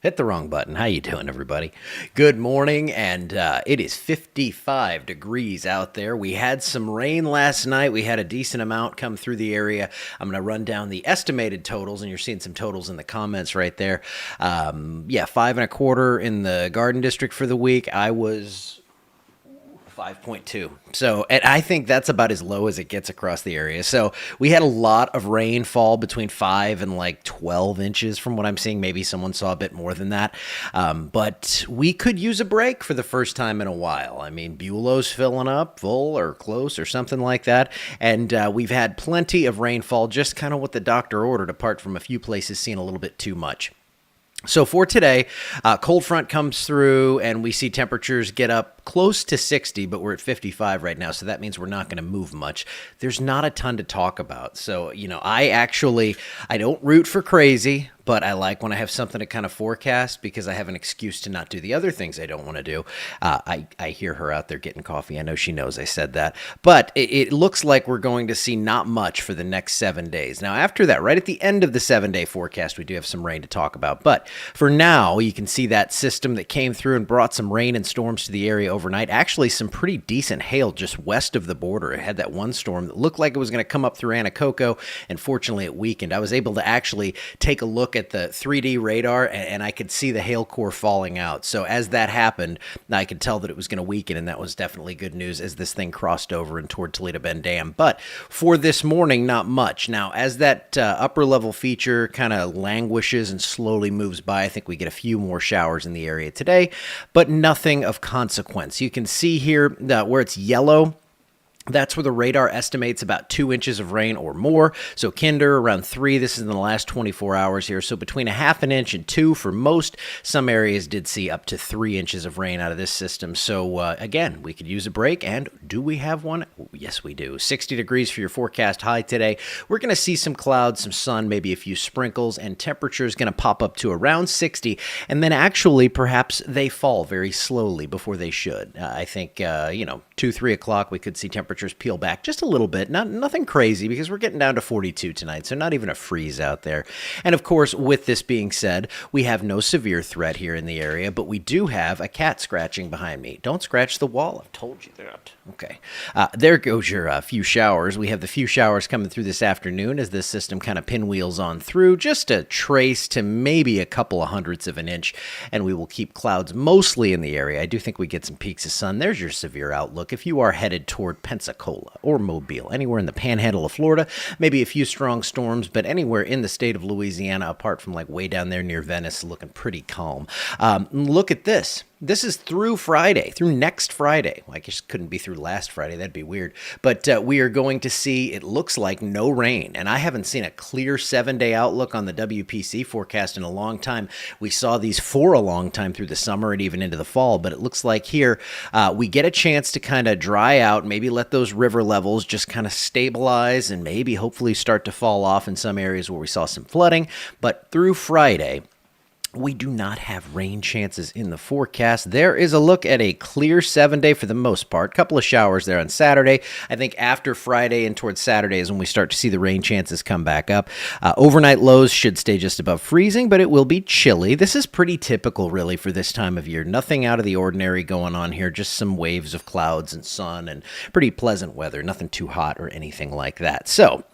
Hit the wrong button. How you doing, everybody? Good morning, and it is 55 degrees out there. We had some rain last night. We had a decent amount come through the area. I'm going to run down the estimated totals, and you're seeing some totals in the comments right there. Yeah, 5.25 in the Garden District for the week. I was 5.2. So, and I think that's about as low as it gets across the area. So we had a lot of rainfall between 5 and like 12 inches from what I'm seeing. Maybe someone saw a bit more than that. But we could use a break for the first time in a while. I mean, Bulow's filling up full or close or something like that. And we've had plenty of rainfall, just kind of what the doctor ordered, apart from a few places seeing a little bit too much. So for today, cold front comes through and we see temperatures get up close to 60, but we're at 55 right now. So that means we're not going to move much. There's not a ton to talk about. So, I don't root for crazy, but I like when I have something to kind of forecast because I have an excuse to not do the other things I don't want to do. I hear her out there getting coffee. I know she knows I said that, but it looks like we're going to see not much for the next 7 days. Now, after that, right at the end of the 7-day forecast, we do have some rain to talk about. But for now, you can see that system that came through and brought some rain and storms to the area overnight. Actually, some pretty decent hail just west of the border. It had that one storm that looked like it was going to come up through Anacoco, and fortunately it weakened. I was able to actually take a look at the 3D radar, and I could see the hail core falling out. So as that happened, I could tell that it was going to weaken, and that was definitely good news as this thing crossed over and toward Toledo Bend Dam. But for this morning, not much. Now, as that upper level feature kind of languishes and slowly moves by, I think we get a few more showers in the area today, but nothing of consequence. You can see here where it's yellow. That's where the radar estimates about 2 inches of rain or more. So Kinder around 3. This is in the last 24 hours here. So between a half an inch and 2 for most. Some areas did see up to 3 inches of rain out of this system. So again, we could use a break. And do we have one? Yes, we do. 60 degrees for your forecast high today. We're going to see some clouds, some sun, maybe a few sprinkles, and temperature is going to pop up to around 60. And then actually, perhaps they fall very slowly before they should. I think, 2, 3 o'clock, we could see temperatures peel back just a little bit. Nothing crazy because we're getting down to 42 tonight, so not even a freeze out there. And of course, with this being said, we have no severe threat here in the area, but we do have a cat scratching behind me. Don't scratch the wall. I've told you that. Okay. There goes your few showers. We have the few showers coming through this afternoon as this system kind of pinwheels on through, just a trace to maybe a couple of hundredths of an inch, and we will keep clouds mostly in the area. I do think we get some peaks of sun. There's your severe outlook. If you are headed toward Pensacola or Mobile, anywhere in the panhandle of Florida, maybe a few strong storms, but anywhere in the state of Louisiana, apart from like way down there near Venice, looking pretty calm. Look at this. This is through Friday, through next Friday. Well, I guess it couldn't be through last Friday. That'd be weird. But we are going to see, it looks like, no rain. And I haven't seen a clear 7-day outlook on the WPC forecast in a long time. We saw these for a long time through the summer and even into the fall. But it looks like here we get a chance to kind of dry out, maybe let those river levels just kind of stabilize and maybe hopefully start to fall off in some areas where we saw some flooding. But through Friday, we do not have rain chances in the forecast. There is a look at a clear 7-day for the most part. Couple of showers there on Saturday. I think after Friday and towards Saturday is when we start to see the rain chances come back up. Overnight lows should stay just above freezing, but it will be chilly. This is pretty typical, really, for this time of year. Nothing out of the ordinary going on here. Just some waves of clouds and sun and pretty pleasant weather. Nothing too hot or anything like that. So,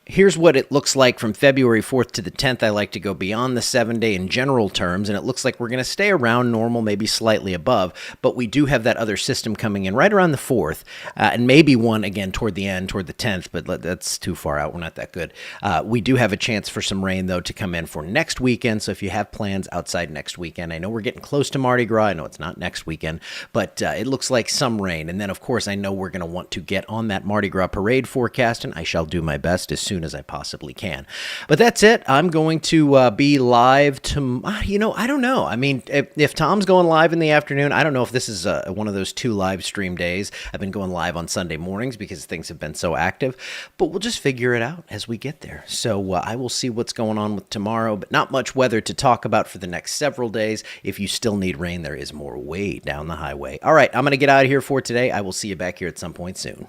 here's what it looks like from February 4th to the 10th. I like to go beyond the 7-day in general terms, and it looks like we're going to stay around normal, maybe slightly above, but we do have that other system coming in right around the 4th, and maybe one again toward the end, toward the 10th, but that's too far out. We're not that good. We do have a chance for some rain, though, to come in for next weekend, so if you have plans outside next weekend, I know we're getting close to Mardi Gras. I know it's not next weekend, but it looks like some rain, and then, of course, I know we're going to want to get on that Mardi Gras parade forecast, and I shall do my best as soon as I possibly can. But that's it. I'm going to be live tomorrow. I don't know. I mean, if Tom's going live in the afternoon, I don't know if this is one of those 2 live stream days. I've been going live on Sunday mornings because things have been so active, but we'll just figure it out as we get there. So I will see what's going on with tomorrow, but not much weather to talk about for the next several days. If you still need rain, there is more way down the highway. All right, I'm going to get out of here for today. I will see you back here at some point soon.